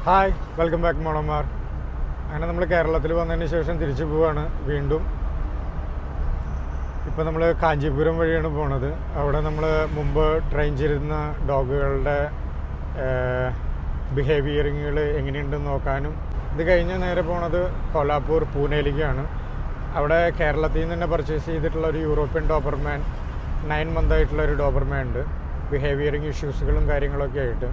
Hi, welcome back മോണന്മാർ. അങ്ങനെ നമ്മൾ കേരളത്തിൽ വന്നതിന് ശേഷം തിരിച്ചു പോവാണ് വീണ്ടും. ഇപ്പോൾ നമ്മൾ കാഞ്ചീപുരം വഴിയാണ് പോണത്. അവിടെ നമ്മൾ മുമ്പ് ട്രെയിൻ ചെയ്തിരുന്ന ഡോഗുകളുടെ ബിഹേവിയറിങ്ങുകൾ എങ്ങനെയുണ്ടെന്ന് നോക്കാനും, ഇത് കഴിഞ്ഞ് നേരെ പോണത് കോലാപ്പൂർ പൂനെയിലേക്കാണ്. അവിടെ കേരളത്തിൽ നിന്ന് തന്നെ പർച്ചേസ് ചെയ്തിട്ടുള്ള ഒരു യൂറോപ്യൻ ഡോബർമാൻ, 9 month ആയിട്ടുള്ള ഒരു ഡോബർമാൻ ഉണ്ട്, ബിഹേവിയറിങ് ഇഷ്യൂസുകളും കാര്യങ്ങളൊക്കെ ആയിട്ട്.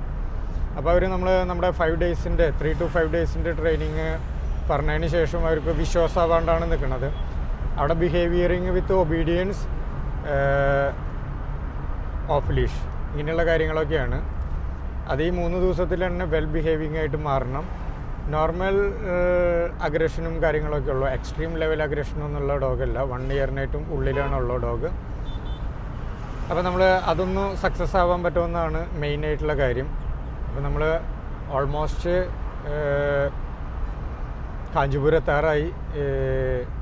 അപ്പോൾ അവർ നമ്മുടെ 3 to 5 days ട്രെയിനിങ് പറഞ്ഞതിന് ശേഷം അവർക്ക് വിശ്വാസമാവാണ്ടാണ് നിൽക്കുന്നത്. അവിടെ ബിഹേവിയറിങ് വിത്ത് ഒബീഡിയൻസ്, ഓഫ് ലീഷ്, ഇങ്ങനെയുള്ള കാര്യങ്ങളൊക്കെയാണ്. അത് ഈ 3 ദിവസത്തിൽ തന്നെ വെൽ ബിഹേവിങ് ആയിട്ട് മാറണം. നോർമൽ അഗ്രഷനും കാര്യങ്ങളൊക്കെ ഉള്ളൂ, എക്സ്ട്രീം ലെവൽ അഗ്രഷനൊന്നുള്ള ഡോഗല്ല. 1 year ഉള്ളിലാണുള്ള ഡോഗ്. അപ്പോൾ നമ്മൾ അതൊന്ന് സക്സസ് ആവാൻ പറ്റുമെന്നാണ് മെയിനായിട്ടുള്ള കാര്യം. അപ്പോൾ നമ്മൾ ഓൾമോസ്റ്റ് കാഞ്ചീപുരം എത്താറായി.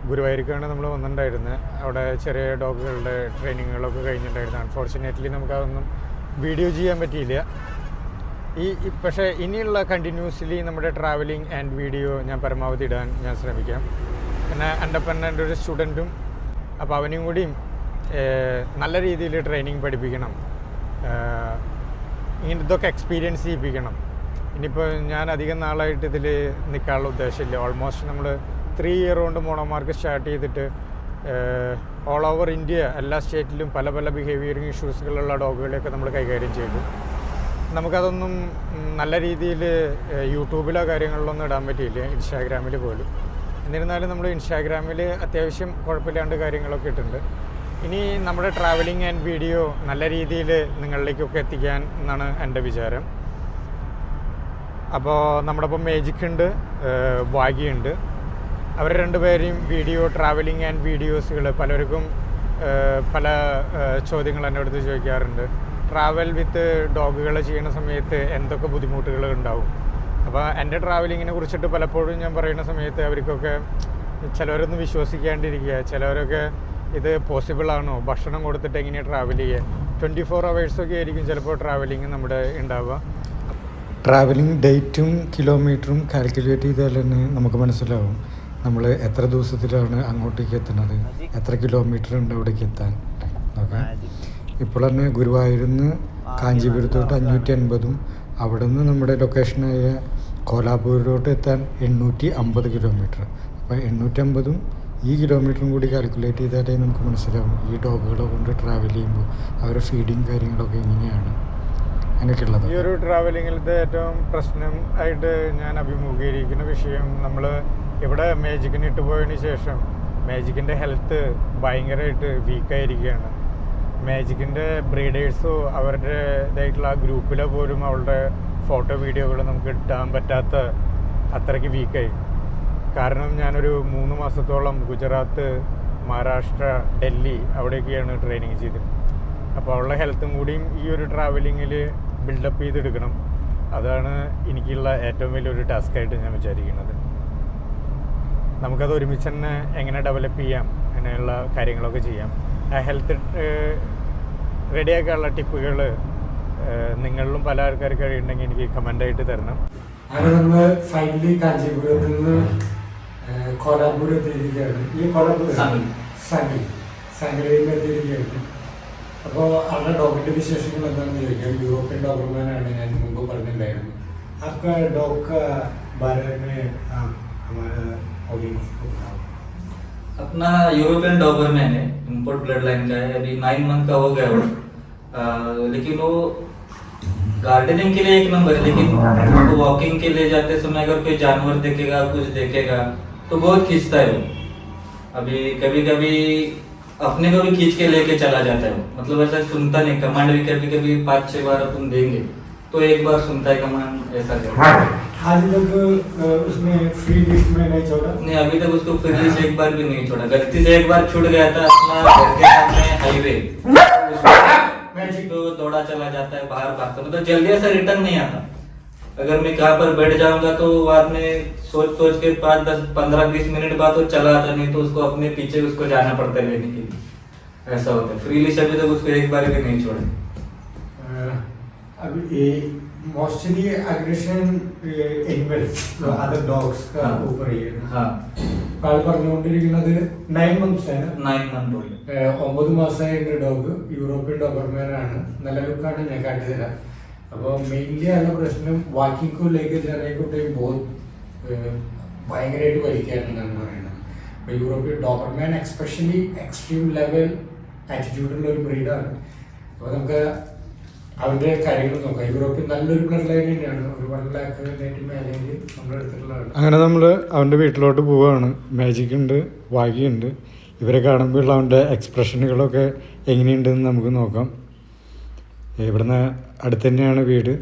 ഗുരുവായൂർക്കാണ് നമ്മൾ വന്നിട്ടുണ്ടായിരുന്നത്. അവിടെ ചെറിയ ഡോഗുകളുടെ ട്രെയിനിങ്ങുകളൊക്കെ കഴിഞ്ഞിട്ടുണ്ടായിരുന്നു. അൺഫോർച്ചുനേറ്റ്ലി നമുക്കതൊന്നും വീഡിയോ ചെയ്യാൻ പറ്റിയില്ല. പക്ഷേ ഇനിയുള്ള കണ്ടിന്യൂസ്ലി നമ്മുടെ ട്രാവലിംഗ് ആൻഡ് വീഡിയോ ഞാൻ പരമാവധി ഇടാൻ ഞാൻ ശ്രമിക്കാം. പിന്നെ എൻ്റെ ഒപ്പം എൻ്റെ ഒരു സ്റ്റുഡൻറ്റും, അപ്പോൾ അവനും കൂടിയും നല്ല രീതിയിൽ ട്രെയിനിങ് പഠിപ്പിക്കണം, ഇതൊക്കെ എക്സ്പീരിയൻസ് ചെയ്യിപ്പിക്കണം. ഇനിയിപ്പോൾ ഞാൻ അധികം നാളായിട്ട് ഇതിൽ നിൽക്കാനുള്ള ഉദ്ദേശമില്ല. ഓൾമോസ്റ്റ് നമ്മൾ 3 year കൊണ്ട് മോണോമാർക്ക് സ്റ്റാർട്ട് ചെയ്തിട്ട് ഓൾ ഓവർ ഇന്ത്യ എല്ലാ സ്റ്റേറ്റിലും പല പല ബിഹേവിയറിങ് ഇഷ്യൂസുകളുള്ള ഡോഗുകളെയൊക്കെ നമ്മൾ കൈകാര്യം ചെയ്തു. നമുക്കതൊന്നും നല്ല രീതിയിൽ യൂട്യൂബിലോ കാര്യങ്ങളിലൊന്നും ഇടാൻ പറ്റിയില്ല, ഇൻസ്റ്റാഗ്രാമിൽ പോലും. എന്നിരുന്നാലും നമ്മൾ ഇൻസ്റ്റാഗ്രാമിൽ അത്യാവശ്യം കുഴപ്പമില്ലാണ്ട് കാര്യങ്ങളൊക്കെ ഇട്ടിട്ടുണ്ട്. ഇനി നമ്മുടെ ട്രാവലിംഗ് ആൻഡ് വീഡിയോ നല്ല രീതിയിൽ നിങ്ങളിലേക്കൊക്കെ എത്തിക്കാൻ എന്നാണ് എൻ്റെ വിചാരം. അപ്പോൾ നമ്മുടെ ഒപ്പം മേജിക് ഉണ്ട്, വാഗിയുണ്ട്. അവർ രണ്ടുപേരെയും വീഡിയോ, ട്രാവലിംഗ് ആൻഡ് വീഡിയോസുകൾ പലർക്കും പല ചോദ്യങ്ങൾ എൻ്റെ അടുത്ത് ചോദിക്കാറുണ്ട്. ട്രാവൽ വിത്ത് ഡോഗുകൾ ചെയ്യുന്ന സമയത്ത് എന്തൊക്കെ ബുദ്ധിമുട്ടുകൾ ഉണ്ടാവും. അപ്പോൾ എൻ്റെ ട്രാവലിങ്ങിനെ കുറിച്ചിട്ട് പലപ്പോഴും ഞാൻ പറയുന്ന സമയത്ത് അവർക്കൊക്കെ ചിലവരൊന്നും വിശ്വസിക്കാണ്ടിരിക്കുക, ചിലവരൊക്കെ ഇത് പോസിബിളാണോ, ഭക്ഷണം കൊടുത്തിട്ട് എങ്ങനെയാണ് ട്രാവൽ ചെയ്യുക, 24 hours ആയിരിക്കും ചിലപ്പോൾ ട്രാവലിങ് നമ്മുടെ ഉണ്ടാവുക. ട്രാവലിംഗ് ഡേറ്റും കിലോമീറ്ററും കാൽക്കുലേറ്റ് ചെയ്താൽ തന്നെ നമുക്ക് മനസ്സിലാവും നമ്മൾ എത്ര ദിവസത്തിലാണ് അങ്ങോട്ടേക്ക് എത്തുന്നത്, എത്ര കിലോമീറ്റർ ഉണ്ട് അവിടേക്ക് എത്താൻ എന്നൊക്കെ. ഇപ്പോൾ തന്നെ ഗുരുവായൂരിൽ നിന്ന് കാഞ്ചീപുരത്തോട്ട് 550, അവിടെ നിന്ന് നമ്മുടെ ലൊക്കേഷനായ കോലാപ്പൂരിലോട്ട് എത്താൻ 850 കിലോമീറ്റർ. അപ്പോൾ 850 ഈ കിലോമീറ്ററും കൂടി കാൽക്കുലേറ്റ് ചെയ്താലേ നമുക്ക് മനസ്സിലാവും ഈ ഡോഗുകളെ കൊണ്ട് ട്രാവൽ ചെയ്യുമ്പോൾ അവരുടെ ഫീഡിങ് കാര്യങ്ങളൊക്കെ എങ്ങനെയാണ് അങ്ങനെയൊക്കെയുള്ളത്. ഈ ഒരു ട്രാവലിങ്ങിലത്തെ ഏറ്റവും പ്രശ്നം ആയിട്ട് ഞാൻ അഭിമുഖീകരിക്കുന്ന വിഷയം, നമ്മൾ ഇവിടെ മേജിക്കിന് ഇട്ടുപോയതിന് ശേഷം മേജിക്കിൻ്റെ ഹെൽത്ത് ഭയങ്കരമായിട്ട് വീക്കായിരിക്കുകയാണ്. മേജിക്കിൻ്റെ ബ്രീഡേഴ്സോ അവരുടെ ഇതായിട്ടുള്ള ആ ഗ്രൂപ്പിലോ പോലും അവളുടെ ഫോട്ടോ വീഡിയോകൾ നമുക്ക് ഇട്ടാൻ പറ്റാത്ത അത്രയ്ക്ക് വീക്കായി. കാരണം ഞാനൊരു 3 മാസത്തോളം ഗുജറാത്ത്, മഹാരാഷ്ട്ര, ഡൽഹി അവിടെയൊക്കെയാണ് ട്രെയിനിങ് ചെയ്തത്. അപ്പോൾ അവളുടെ ഹെൽത്തും കൂടിയും ഈ ഒരു ട്രാവലിങ്ങിൽ ബിൽഡപ്പ് ചെയ്തെടുക്കണം. അതാണ് എനിക്കുള്ള ഏറ്റവും വലിയൊരു ടാസ്ക്കായിട്ട് ഞാൻ വിചാരിക്കുന്നത്. നമുക്കത് ഒരുമിച്ച് തന്നെ എങ്ങനെ ഡെവലപ്പ് ചെയ്യാം, അങ്ങനെയുള്ള കാര്യങ്ങളൊക്കെ ചെയ്യാം. ആ ഹെൽത്ത് റെഡിയാക്കാനുള്ള ടിപ്പുകൾ നിങ്ങളിലും പല ആൾക്കാർക്ക് കഴിയുന്നുണ്ടെങ്കിൽ എനിക്ക് കമൻ്റായിട്ട് തരണം. അങ്ങനെ നമ്മൾ ഫൈനലി കാഞ്ചീപുരത്തിൽ നിന്ന് കോലാപ്പൂർ എത്തിയിരിക്കുകയാണ്. ഈ കോലാപ്പൂർ സാങ്കേതിക എത്തിയിരിക്കുകയാണ്. അപ്പോൾ അവരുടെ ഡോഗിൻ്റെ വിശേഷങ്ങൾ എന്താണെന്ന് ചോദിക്കാം. യൂറോപ്യൻ ഡോബർമാനാണ്, ഞാൻ മുമ്പ് പറഞ്ഞിട്ടുണ്ടായിരുന്നു. आपका डॉग का बारे में हमारा ऑडियंस को बताओ. अपना यूरोपियन डॉबरमैन है, इम्पोर्ट ब्लड लाइन का है, अभी 9 month का हो गया वो। लेकिन वो गार्डनिंग के लिए 1 नंबर है, लेकिन वो वॉकिंग के लिए जाते समय अगर कोई जानवर देखेगा, कुछ देखेगा तो बहुत खींचता है वो। अभी कभी कभी अपने को भी खींच के लेके चला जाता है वो, मतलब ऐसा सुनता नहीं। कमांड भी कभी कभी 5-6 बार अपन देंगे तो 1 बार सुनता है कमांड, ऐसा करता है। आज तक उसने फ्री लिस्ट में नहीं छोड़ा? नहीं, अभी तक उसको फ्री लिस्ट 1 बार भी नहीं छोड़ा। गलती से 1 बार छूट गया था अपना घर के सामने हाईवे, तो दौड़ा चला जाता है, बाहर भागता, मतलब जल्दी से रिटर्न नहीं आता। अगर मैं कहाँ पर बैठ जाऊंगा तो बाद में सोच के 5, 10, 15, 20 मिनट बाद वो चला आता, नहीं तो उसको अपने पीछे उसको जाना पड़ता है लेने के लिए, ऐसा होता है। फ्री लिस्ट अभी तक उसको 1 बार भी नहीं छोड़ा। अभी mostly aggression animals other dogs का ऊपर ही है. हाँ ആൾ പറഞ്ഞുകൊണ്ടിരിക്കുന്നത് 9 months ആണ്. 9 month old. 9 മാസമായ ഡോഗ് യൂറോപ്യൻ ഡോബർമാൻ ആണ്. നല്ല ലുക്കാണ്, ഞാൻ കാട്ടിത്തരാം. അപ്പോൾ മെയിൻലി ഉള്ള പ്രശ്നം വാക്കിംഗ് को लेके जाने को टाइम बहुत ഭയങ്കരമായിട്ട് വലിക്കാറുണ്ടെന്നാണ് പറയുന്നത്. അപ്പോൾ European Doberman especially extreme level ആറ്റിറ്റ്യൂഡുള്ള ഒരു ബ്രീഡാണ്. അപ്പോൾ നമുക്ക് അവരുടെ കാര്യങ്ങൾ നോക്കാം. യൂറോപ്പിൽ നല്ലൊരു ബ്ലഡ് ലൈൻ തന്നെയാണ്. ഒരു 1 lakh മേലെ നമ്മുടെ അടുത്തുള്ളതാണ്. അങ്ങനെ നമ്മൾ അവൻ്റെ വീട്ടിലോട്ട് പോവുകയാണ്. മാജിക് ഉണ്ട്, വാഗിയുണ്ട്. ഇവരെ കാണുമ്പോൾ അവൻ്റെ എക്സ്പ്രഷനുകളൊക്കെ എങ്ങനെയുണ്ടെന്ന് നമുക്ക് നോക്കാം. ഇവിടുന്ന് അടുത്ത് തന്നെയാണ് വീട്.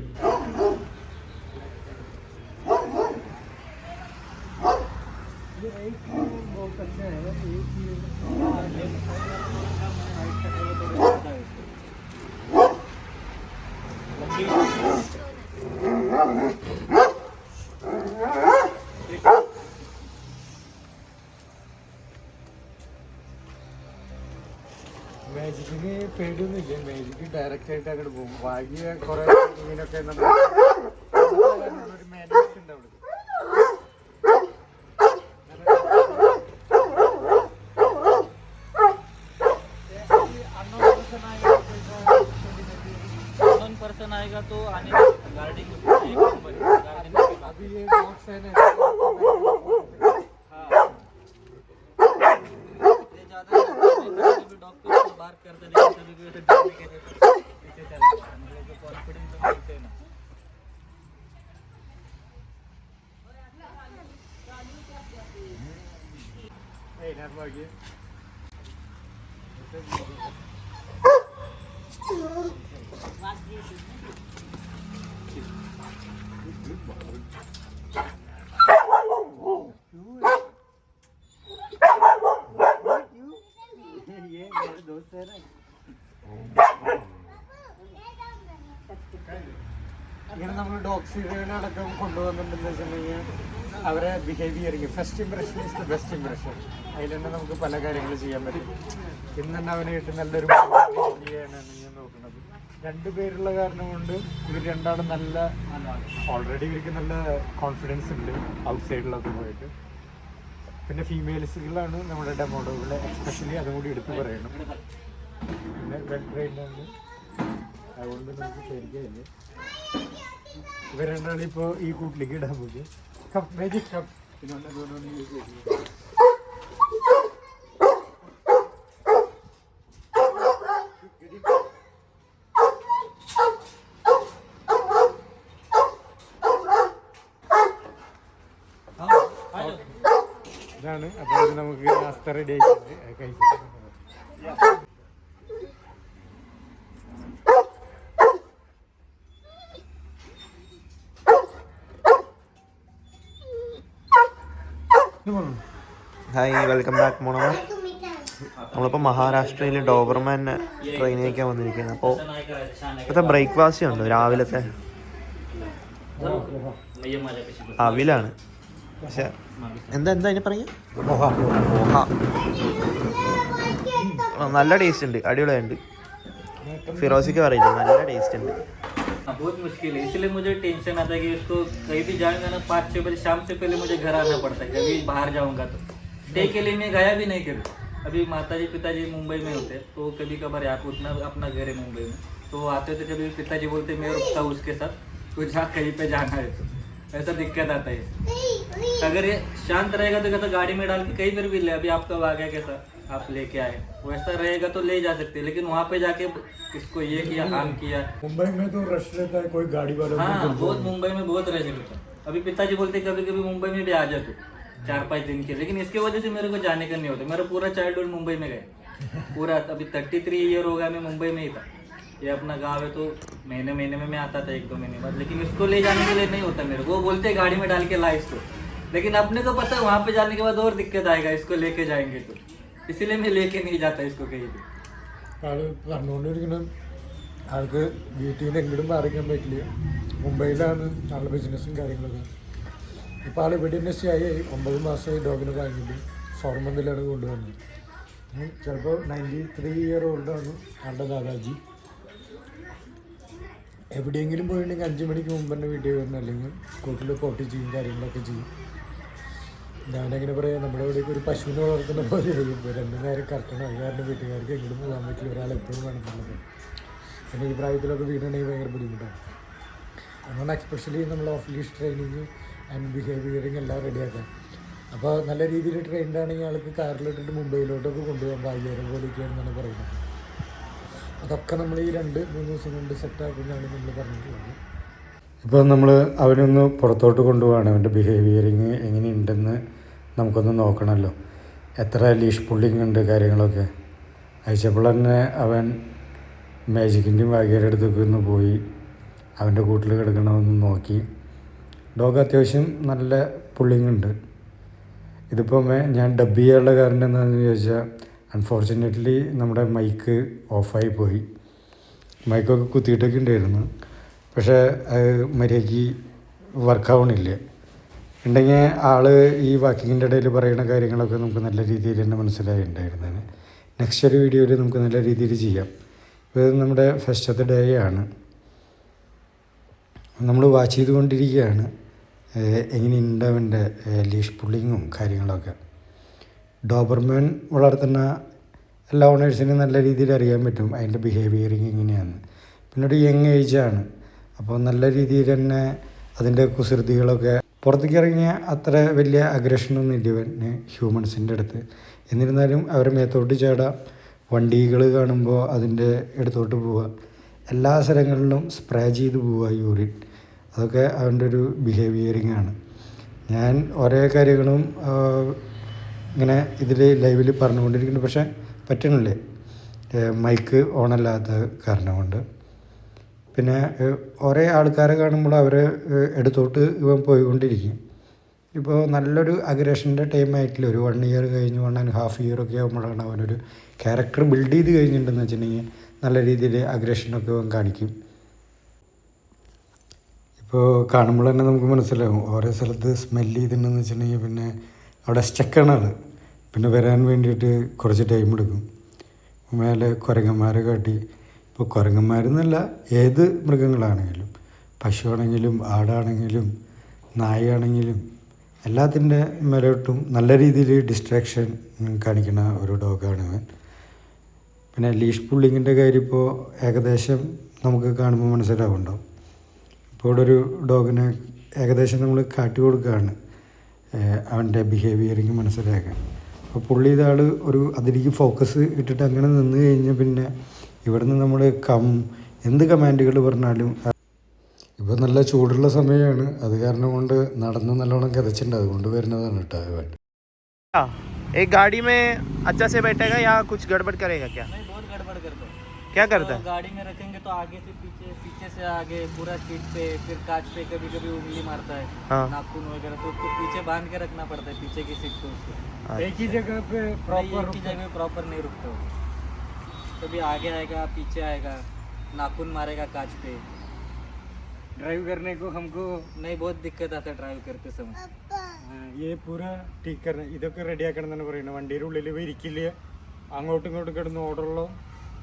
മാജിക്കിന് പേടിയൊന്നുമില്ല. മാജിക്ക് ഡയറക്റ്റ് ആയിട്ട് അങ്ങോട്ട് പോകും. വാഗിയ കുറെ ഇങ്ങനെയൊക്കെ ഒരു മാനേജ് ഉണ്ട് അവിടെ. पर्सन आएगा तो आने गार्डिंग अभी ये डॉग्स है ना डॉग को बात करते नहीं कभी कभी डरने के पीछे चला मतलब जो कॉन्फिडेंस मिलते हैं ना. Hey, not वागी. ये मेरे दोस्त है ना. ഇങ്ങനെ നമ്മൾ ഡോഗ്സിനടക്കം കൊണ്ടുവന്നിട്ടുണ്ടെന്ന് വെച്ചിട്ടുണ്ടെങ്കിൽ അവരെ behaviouring first impression is the best impression. അതിൽ തന്നെ നമുക്ക് പല കാര്യങ്ങൾ ചെയ്യാൻ പറ്റും. ഇന്ന് തന്നെ അവനായിട്ട് നല്ലൊരു ചെയ്യാനാണ് ഞാൻ നോക്കുന്നത്. 2 പേരുള്ള കാരണം കൊണ്ട് ഇവർ രണ്ടാളും നല്ല ഓൾറെഡി ഇവർക്ക് നല്ല കോൺഫിഡൻസ് ഉണ്ട് ഔട്ട് സൈഡിലൊക്കെ പോയിട്ട്. പിന്നെ ഫീമെയിൽസുകളാണ് നമ്മുടെ ഡെമോഡോകളെ എക്സ്പെഷ്യലി അതും കൂടി എടുത്ത് പറയണം. പിന്നെ വെൽ ട്രെയിൻഡാണ്, അതുകൊണ്ട് നമുക്ക് പേടിക്കാനില്ല. ഇവർ രണ്ടാണ് ഇപ്പോൾ ഈ കൂട്ടിലേക്ക് ഇടാൻ പോയി. കപ്പ് മാജിക് കപ്പ് പിന്നെ ഇതാണ്. അപ്പോൾ അത് നമുക്ക് നാസ്ത റെഡി ആക്കിയിട്ട് കഴിച്ചിട്ട് ഹായ്, വെൽക്കം ബാക്ക് മോണോ. നമ്മളിപ്പോൾ മഹാരാഷ്ട്രയിൽ ഡോബർമാനെ ട്രെയിൻ ചെയ്യിക്കാൻ വന്നിരിക്കുന്നത്. അപ്പോൾ ഇപ്പോഴത്തെ ബ്രേക്ക്ഫാസ്റ്റ് ഉണ്ട് രാവിലത്തെ അവിലാണ്. പക്ഷെ എന്താ അതിന് പറയാ, നല്ല ടേസ്റ്റ് ഉണ്ട്, അടിപൊളിയുണ്ട്. ഫിറോസിക്ക് പറയില്ല, നല്ല ടേസ്റ്റ് ഉണ്ട്. बहुत मुश्किल है, इसलिए मुझे टेंशन आता है कि उसको कहीं भी जाऊंगा ना 5-6 बजे शाम से पहले मुझे घर आना पड़ता है. कभी बाहर जाऊंगा तो स्टे के लिए मैं गया भी नहीं कभी. अभी माताजी पिताजी मुंबई में होते तो कभी कभार यहाँ उतना अपना घर है मुंबई में, तो आते थे. कभी पिताजी बोलते मैं रुकता हूँ उसके साथ, तो जहाँ कहीं पे जाना है तो ऐसा दिक्कत आता है. अगर ये शांत रहेगा तो कैसा गाड़ी में डाल के कहीं पर भी ले, अभी आप कब आ गया कैसा आप लेके आए, वैसा रहेगा तो ले जा सकते हैं. लेकिन वहाँ पे जाके इसको ये किया काम किया. मुंबई में तो रश रहता है, कोई गाड़ी वाला. हाँ बहुत, मुंबई में बहुत रश रहता है. अभी पिताजी बोलते कभी कभी मुंबई में भी आ जा तू 4-5 दिन के, लेकिन इसके वजह से मेरे को जाने का नहीं होता. मेरा पूरा चाइल्डहुड मुंबई में गया पूरा. अभी 33 ईयर हो गया मैं मुंबई में ही था. ये अपना गाँव है तो महीने में मैं आता था 1-2 महीने बाद. लेकिन इसको ले जाने के लिए नहीं होता मेरे को. वो बोलते गाड़ी में डाल के ला इसको, लेकिन अपने को पता है वहाँ पे जाने के बाद और दिक्कत आएगा इसको लेके जाएंगे तो, इसीलिए मैं लेके नहीं जाता इसको कहीं भी. ആള് പറഞ്ഞുകൊണ്ടിരിക്കുന്നത് ആൾക്ക് വീട്ടിൽ നിന്ന് എങ്ങോട്ടും മാറിക്കാൻ പറ്റില്ല. മുംബൈയിലാണ് ആളുടെ ബിസിനസ്സും കാര്യങ്ങളൊക്കെ. ഇപ്പോൾ ആൾ ഇവിടെ ഇൻഡസ്ട്രിയായി 9 മാസമായി ഡോഗിനെ വാങ്ങിയിട്ട് 4 മന്തിലാണ് കൊണ്ടുവന്നത്. ചിലപ്പോൾ 93 ഇയർ ഓൾഡാണ് ആളുടെ ദാദാജി. എവിടെയെങ്കിലും പോയിട്ടുണ്ടെങ്കിൽ 5 മണിക്ക് മുമ്പ് തന്നെ വീട്ടിൽ വരണം, അല്ലെങ്കിൽ കൂട്ടിൽ പോട്ടി ചെയ്യും, കാര്യങ്ങളൊക്കെ ചെയ്യും. ഞാനെങ്ങനെ പറയാം, നമ്മുടെ ഇവിടേക്ക് ഒരു പശുവിനെ വളർത്തുന്ന പോലെ ആയിരിക്കും. 2 നേരം കറക്കണം. അത് കാരണം വീട്ടുകാർക്ക് എങ്ങോട്ടും പോകാൻ പറ്റില്ല, ഒരാൾ എപ്പോഴും വേണമെന്നുള്ളത്. പിന്നെ ഈ പ്രായത്തിലൊക്കെ വീടുണ്ടെങ്കിൽ ഭയങ്കര ബുദ്ധിമുട്ടാണ്. അതുകൊണ്ട് എക്സ്പെഷ്യലി നമ്മൾ ഓഫ് ലീഷ് ട്രെയിനിങ് ആൻഡ് ബിഹേവിയറിങ് എല്ലാം റെഡിയാക്കാം. അപ്പോൾ നല്ല രീതിയിൽ ട്രെയിൻഡ് ആണെങ്കിൽ ആൾക്ക് കാറിലിട്ടിട്ട് മുംബൈയിലോട്ടൊക്കെ കൊണ്ടുപോകാൻ ഭാഗ്യം പോലെയൊക്കെയാണെന്നാണ് പറയുന്നത്. അതൊക്കെ നമ്മൾ ഈ 2-3 ദിവസം കൊണ്ട് സെറ്റാക്കുന്നതാണ് നമ്മൾ പറഞ്ഞിട്ടുള്ളത്. ഇപ്പോൾ നമ്മൾ അവനൊന്ന് പുറത്തോട്ട് കൊണ്ടുപോവാണ്, അവൻ്റെ ബിഹേവിയറിങ് എങ്ങനെയുണ്ടെന്ന് നമുക്കൊന്ന് നോക്കണമല്ലോ. എത്ര ലീഷ് പുള്ളിങ് ഉണ്ട് കാര്യങ്ങളൊക്കെ. അയച്ചപ്പോൾ തന്നെ അവൻ മാജിക്കിൻ്റെയും ഭാഗ്യയുടെ അടുത്തൊക്കെ ഒന്ന് പോയി അവൻ്റെ കൂട്ടിൽ കിടക്കണമെന്ന് നോക്കി. ഡോഗ് അത്യാവശ്യം നല്ല പുള്ളിങ് ഉണ്ട്. ഇതിപ്പോൾ ഞാൻ ഡബ് ചെയ്യാനുള്ള കാരണം എന്താണെന്ന് ചോദിച്ചാൽ, അൺഫോർച്ചുനേറ്റ്ലി നമ്മുടെ മൈക്ക് ഓഫായി പോയി. മൈക്കൊക്കെ കുത്തിയിട്ടൊക്കെ ഉണ്ടായിരുന്നു, പക്ഷേ അത് മര്യാദയ്ക്ക് വർക്കാവണില്ല. ഉണ്ടെങ്കിൽ ആൾ ഈ വാക്കിങ്ങിൻ്റെ ഇടയിൽ പറയുന്ന കാര്യങ്ങളൊക്കെ നമുക്ക് നല്ല രീതിയിൽ തന്നെ മനസ്സിലായിട്ടുണ്ടായിരുന്നതിന്. നെക്സ്റ്റ് ഒരു വീഡിയോയിൽ നമുക്ക് നല്ല രീതിയിൽ ചെയ്യാം. ഇത് നമ്മുടെ ഫസ്റ്റത്തെ ഡേ ആണ്. നമ്മൾ വാച്ച് ചെയ്തുകൊണ്ടിരിക്കുകയാണ് എങ്ങനെയുണ്ട് അവൻ്റെ ലീഷ് പുള്ളിങ്ങും കാര്യങ്ങളൊക്കെ. ഡോബർമാൻ വളർത്തുന്ന എല്ലാ ഓണേഴ്സിനും നല്ല രീതിയിൽ അറിയാൻ പറ്റും അതിൻ്റെ ബിഹേവിയറിങ് എങ്ങനെയാണ്. പിന്നെ ഒരു യങ് ഏജാണ്, അപ്പോൾ നല്ല രീതിയിൽ തന്നെ അതിൻ്റെ കുസൃതികളൊക്കെ പുറത്തേക്ക് ഇറങ്ങിയ അത്ര വലിയ അഗ്രഷനൊന്നും ഇല്ല ഇവന് ഹ്യൂമൻസിൻ്റെ അടുത്ത്. എന്നിരുന്നാലും അവരെ മേത്തോട്ട് ചാടാം, വണ്ടികൾ കാണുമ്പോൾ അതിൻ്റെ അടുത്തോട്ട് പോവുക, എല്ലാ സ്ഥലങ്ങളിലും സ്പ്രേ ചെയ്ത് പോവുക യൂറിൻ. അതൊക്കെ അവൻ്റെ ഒരു ബിഹേവിയറിങ് ആണ്. ഞാൻ ഓരോ കാര്യങ്ങളും ഇങ്ങനെ ഇതിൽ ലൈവിൽ പറഞ്ഞുകൊണ്ടിരിക്കുന്നു, പക്ഷേ പറ്റണില്ലേ, മൈക്ക് ഓണല്ലാത്ത കാരണം കൊണ്ട്. പിന്നെ ഓരോ ആൾക്കാരെ കാണുമ്പോൾ അവരെ എടുത്തോട്ട് ഇവൻ പോയിക്കൊണ്ടിരിക്കും. ഇപ്പോൾ നല്ലൊരു അഗ്രഷൻ്റെ ടൈം ആയിട്ടില്ല, ഒരു 1 ഇയർ കഴിഞ്ഞ് 1.5 ഇയറൊക്കെ ആകുമ്പോഴാണ് അവനൊരു ക്യാരക്ടർ ബിൽഡ് ചെയ്ത് കഴിഞ്ഞിട്ടുണ്ടെന്ന് വെച്ചിട്ടുണ്ടെങ്കിൽ നല്ല രീതിയിൽ അഗ്രഷനൊക്കെ അവൻ കാണിക്കും. ഇപ്പോൾ കാണുമ്പോൾ തന്നെ നമുക്ക് മനസ്സിലാവും ഓരോ സ്ഥലത്ത് സ്മെല്ല് ചെയ്തിട്ടുണ്ടെന്ന് വെച്ചിട്ടുണ്ടെങ്കിൽ പിന്നെ അവിടെ സ്റ്റക്കാണ് ആൾ. പിന്നെ വരാൻ വേണ്ടിയിട്ട് കുറച്ച് ടൈം എടുക്കും. മേലെ കുരങ്ങന്മാരെ കാട്ടി, ഇപ്പോൾ കുരങ്ങന്മാരെന്നല്ല ഏത് മൃഗങ്ങളാണെങ്കിലും, പശുവാണെങ്കിലും ആടാണെങ്കിലും നായയാണെങ്കിലും എല്ലാത്തിൻ്റെ മേലോട്ടും നല്ല രീതിയിൽ ഡിസ്ട്രാക്ഷൻ കാണിക്കുന്ന ഒരു ഡോഗാണ് ഇവൻ. പിന്നെ ലീഷ് പുള്ളിങ്ങിൻ്റെ കാര്യം ഇപ്പോൾ ഏകദേശം നമുക്ക് കാണുമ്പോൾ മനസ്സിലാവുന്നുണ്ടാവും. ഇപ്പോൾ ഇവിടെ ഒരു ഡോഗിനെ ഏകദേശം നമ്മൾ കാട്ടി കൊടുക്കുകയാണ് അവൻ്റെ ബിഹേവിയറിങ് മനസ്സിലാക്കാൻ. അപ്പോൾ പുള്ളി ഇതാൾ ഒരു അതിലേക്ക് ഫോക്കസ് ഇട്ടിട്ട് അങ്ങനെ നിന്ന് കഴിഞ്ഞാൽ പിന്നെ ഇവിടെ നിന്ന് നമ്മൾ എന്ത് കമാൻഡുകൾ പറഞ്ഞാലും. ഇപ്പോൾ നല്ല ചൂടുള്ള സമയമാണ്, അത് കാരണം കൊണ്ട് നടന്ന് നല്ലോണം കിതച്ചിട്ടുണ്ട്, അതുകൊണ്ട് വരുന്നതാണ് കേട്ടോ അവൻ. एक गाड़ी में अच्छा से बैठेगा या कुछ गड़बड़ करेगा क्या? नहीं, बहुत गड़बड़ करता है। क्या करता है? गाड़ी में रखेंगे तो आगे से पीछे, पीछे से आगे, पूरा सीट पे, फिर कांच पे कभी कभी उंगली मारता है, हाँ। नाखून वगैरह, तो उसको पीछे बांध के रखना पड़ता है, पीछे की सीट पे उसको। एक ही जगह पे एक ही जगह प्रॉपर नहीं रुकता वो। कभी आगे आएगा, पीछे आएगा, नाखून मारेगा कांच पे। ड्राइव करने को हमको नहीं, बहुत दिक्कत आता है ड्राइव करते समय। ये पूरा ठीक करना, ഇതൊക്കെ റെഡിയാക്കണം എന്നാണ് പറയുന്നത്. വണ്ടിയുടെ ഉള്ളിൽ ഇരിക്കില്ല, അങ്ങോട്ടും ഇങ്ങോട്ടും കിടന്ന് ഓടുള്ളൂ,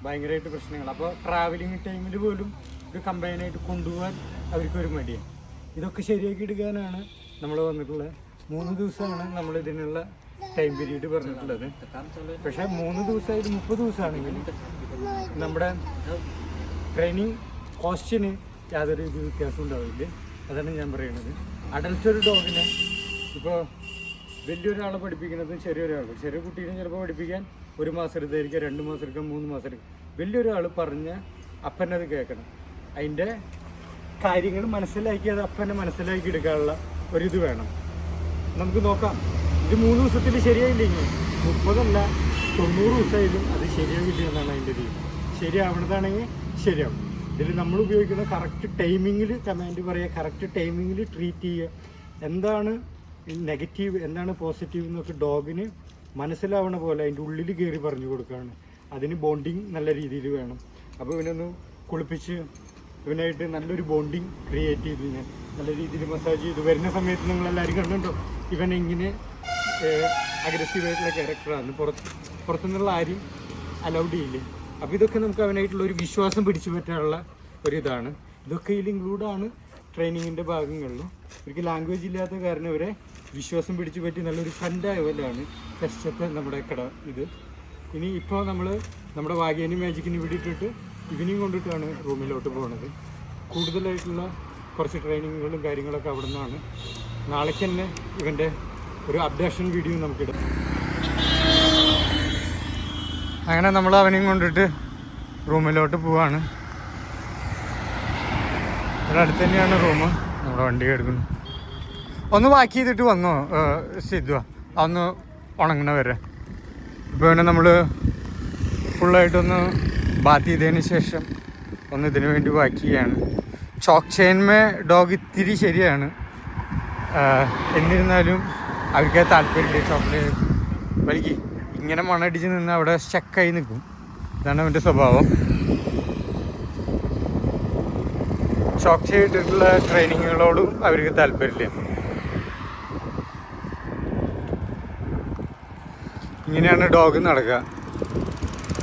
ഭയങ്കരമായിട്ട് പ്രശ്നങ്ങൾ. അപ്പോൾ ട്രാവലിംഗ് ടൈമിൽ പോലും ഇത് കമ്പൈനായിട്ട് കൊണ്ടുപോകാൻ അവർക്കൊരു മടിയാണ്. ഇതൊക്കെ ശരിയാക്കി എടുക്കാനാണ് നമ്മൾ വന്നിട്ടുള്ളത്. 3 ദിവസമാണ് നമ്മൾ ഇതിനുള്ള ടൈം പീരീഡ് പറഞ്ഞിട്ടുള്ളത്. പക്ഷേ 3 ദിവസമായിട്ട് 30 ദിവസമാണെങ്കിൽ നമ്മുടെ ട്രെയിനിങ് കോസ്റ്റിന് യാതൊരു വ്യത്യാസം ഉണ്ടാവില്ല. അതാണ് ഞാൻ പറയുന്നത്. അഡൽട്ട് ഒരു ഡോഗിനെ ഇപ്പോൾ വലിയൊരാളെ പഠിപ്പിക്കുന്നത് ചെറിയ കുട്ടീനെ ചിലപ്പോൾ പഠിപ്പിക്കാൻ 1 മാസം എടുത്തായിരിക്കാം, 2 മാസം എടുക്കാം, 3 മാസം എടുക്കാം. വലിയൊരാൾ പറഞ്ഞ അപ്പനത് കേൾക്കണം, അതിൻ്റെ കാര്യങ്ങൾ മനസ്സിലാക്കി അത് അപ്പനെ മനസ്സിലാക്കി എടുക്കാനുള്ള ഒരിത് വേണം. നമുക്ക് നോക്കാം, ഇത് 3 ദിവസത്തിൽ ശരിയായില്ലെങ്കിൽ 30 അല്ല 90 ദിവസമായാലും അത് ശരിയാവില്ല എന്നാണ് അതിൻ്റെ രീതി. ശരിയാവണതാണെങ്കിൽ ശരിയാവും. ഇതിൽ നമ്മൾ ഉപയോഗിക്കുന്ന കറക്റ്റ് ടൈമിങ്ങിൽ കമാൻഡ് പറയുക, കറക്റ്റ് ടൈമിങ്ങിൽ ട്രീറ്റ് ചെയ്യുക. എന്താണ് നെഗറ്റീവ്, എന്താണ് പോസിറ്റീവ് എന്നൊക്കെ ഡോഗിന് മനസ്സിലാവണ പോലെ അതിൻ്റെ ഉള്ളിൽ കയറി പറഞ്ഞു കൊടുക്കുകയാണ്. അതിന് ബോണ്ടിങ് നല്ല രീതിയിൽ വേണം. അപ്പോൾ ഇവനൊന്ന് കുളിപ്പിച്ച് ഇവനായിട്ട് നല്ലൊരു ബോണ്ടിങ് ക്രിയേറ്റ് ചെയ്തു, ഞാൻ നല്ല രീതിയിൽ മസാജ് ചെയ്തു. വരുന്ന സമയത്ത് നിങ്ങളെല്ലാവരും കണ്ടുണ്ടോ ഇവൻ എങ്ങനെ അഗ്രസീവായിട്ടുള്ള ക്യാരക്ടറാണ്. പുറത്തുനിന്നുള്ള ആരും അലൗഡ് ചെയ്യില്ലേ. അപ്പോൾ ഇതൊക്കെ നമുക്ക് അവനായിട്ടുള്ള ഒരു വിശ്വാസം പിടിച്ചു പറ്റാനുള്ള ഒരിതാണ്. ഇതൊക്കെ ഇതിൽ ഇൻക്ലൂഡാണ് ട്രെയിനിങ്ങിൻ്റെ ഭാഗങ്ങളിലും. ഇവർക്ക് ലാംഗ്വേജ് ഇല്ലാത്ത കാരണം ഇവരെ വിശ്വാസം പിടിച്ചു പറ്റി നല്ലൊരു ഫണ്ടായ പോലെയാണ് ഫസ്റ്റത്തെ നമ്മുടെ കട ഇത്. ഇനി ഇപ്പോൾ നമ്മൾ നമ്മുടെ വാഗേനും മാജിക്കിന് ഇവിടെ ഇട്ടിട്ട് ഇവനെയും കൊണ്ടിട്ടാണ് റൂമിലോട്ട് പോകുന്നത്. കൂടുതലായിട്ടുള്ള കുറച്ച് ട്രെയിനിങ്ങുകളും കാര്യങ്ങളൊക്കെ അവിടെ നിന്നാണ്. നാളേക്ക് തന്നെ ഇവൻ്റെ ഒരു അപ്ഡേഷൻ വീഡിയോ നമുക്കിടാം. അങ്ങനെ നമ്മൾ അവനെയും കൊണ്ടിട്ട് റൂമിലോട്ട് പോവാണ്. ഇവിടെ അടുത്ത് തന്നെയാണ് റൂം. നമ്മുടെ വണ്ടി എടുക്കുന്നു. ഒന്ന് വാക്ക് ചെയ്തിട്ട് വന്നോ സിദ്ധു, അതൊന്ന് ഉണങ്ങണ വരെ. ഇപ്പോൾ പിന്നെ നമ്മൾ ഫുള്ളായിട്ടൊന്ന് ബാത്ത് ചെയ്തതിന് ശേഷം ഒന്ന് ഇതിനു വേണ്ടി വാക്ക് ചെയ്യാണ്. ചോക്ക് ചെയിൻമേ ഡോഗ് ഇത്തിരി ശരിയാണ്, എന്നിരുന്നാലും അവർക്ക് താല്പര്യമില്ല. ചോക്ലേറ്റ് വലിക്ക് ഇങ്ങനെ മണടിച്ച് നിന്ന് അവിടെ സ്റ്റക്കായി നിൽക്കും. ഇതാണ് അവൻ്റെ സ്വഭാവം. ചോക്ക് ചെയ്തിട്ടുള്ള ട്രെയിനിങ്ങുകളോടും അവർക്ക് താല്പര്യമില്ല. ഇങ്ങനെയാണ് ഡോഗ് നടക്കുക.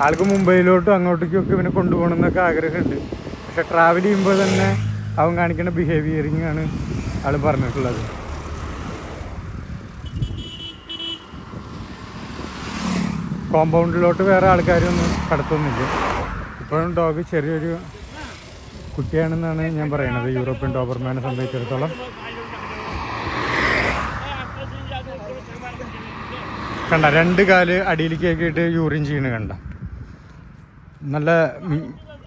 ആൾക്ക് മുംബൈയിലോട്ടും അങ്ങോട്ടേക്കും ഒക്കെ ഇവനെ കൊണ്ടുപോകണം എന്നൊക്കെ ആഗ്രഹമുണ്ട്. പക്ഷെ ട്രാവൽ ചെയ്യുമ്പോൾ തന്നെ അവൻ കാണിക്കുന്ന ബിഹേവിയറിങ് ആണ് ആൾ പറഞ്ഞിട്ടുള്ളത്. കോമ്പൗണ്ടിലോട്ട് വേറെ ആൾക്കാരൊന്നും കടത്തൊന്നുമില്ല. ഇപ്പോഴും ഡോഗ് ചെറിയൊരു കുട്ടിയാണെന്നാണ് ഞാൻ പറയുന്നത്. യൂറോപ്യൻ ഡോബർമാനെ സംബന്ധിച്ചിടത്തോളം കണ്ട 2 കാല് അടിയിലേക്ക് ആക്കിയിട്ട് യൂറിൻ ചെയ്യണ കണ്ട. നല്ല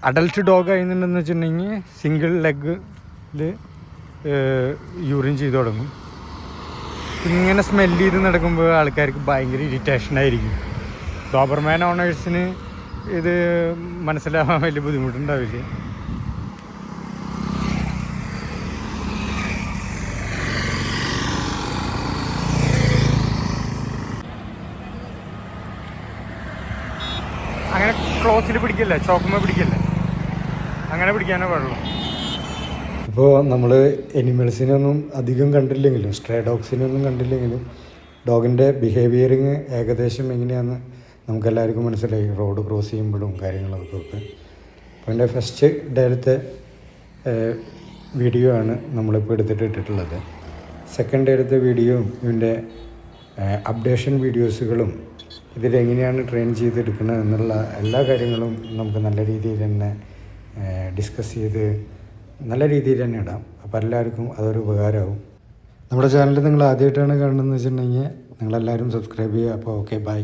അഡൽട്ട് ഡോഗ് ആയിരുന്നുണ്ടെന്ന് വെച്ചിട്ടുണ്ടെങ്കിൽ സിംഗിൾ ലെഗിൽ യൂറിൻ ചെയ്ത് തുടങ്ങും. ഇങ്ങനെ സ്മെല്ല് ചെയ്ത് നടക്കുമ്പോൾ ആൾക്കാർക്ക് ഭയങ്കര ഇറിറ്റേഷനായിരിക്കും. ഡോബർമാൻ ഓണേഴ്സിന് ഇത് മനസ്സിലാവാൻ വലിയ ബുദ്ധിമുട്ടുണ്ടാവില്ല. അങ്ങനെ ക്ലോസിൽ പിടിക്കല്ലേ, ചോക്കുമ്പോൾ പിടിക്കല്ലേ, അങ്ങനെ പിടിക്കാനേ പാടുള്ളൂ. ഇപ്പോൾ നമ്മൾ എനിമൽസിനൊന്നും അധികം കണ്ടില്ലെങ്കിലും, സ്ട്രേ ഡോഗ്സിനൊന്നും കണ്ടില്ലെങ്കിലും ഡോഗിൻ്റെ ബിഹേവിയറിങ് ഏകദേശം എങ്ങനെയാണെന്ന് നമുക്കെല്ലാവർക്കും മനസ്സിലായി. റോഡ് ക്രോസ് ചെയ്യുമ്പോഴും കാര്യങ്ങളൊക്കെ. അപ്പോൾ എൻ്റെ ഫസ്റ്റ് ഡേയിലത്തെ വീഡിയോ ആണ് നമ്മളിപ്പോൾ ഇട്ടിട്ടുള്ളത്. സെക്കൻഡ് ഡേയിലത്തെ വീഡിയോയും ഇതിൻ്റെ അപ്ഡേഷൻ വീഡിയോസുകളും ഇതിലെങ്ങനെയാണ് ട്രെയിൻ ചെയ്തെടുക്കുന്നത് എന്നുള്ള എല്ലാ കാര്യങ്ങളും നമുക്ക് നല്ല രീതിയിൽ തന്നെ ഡിസ്കസ് ചെയ്ത് നല്ല രീതിയിൽ തന്നെ ഇടാം. അപ്പോൾ എല്ലാവർക്കും അതൊരു ഉപകാരമാവും. നമ്മുടെ ചാനൽ നിങ്ങൾ ആദ്യമായിട്ടാണ് കാണുന്നതെന്ന് വെച്ചിട്ടുണ്ടെങ്കിൽ നിങ്ങളെല്ലാവരും സബ്സ്ക്രൈബ് ചെയ്യുക. അപ്പോൾ ഓക്കെ, ബൈ.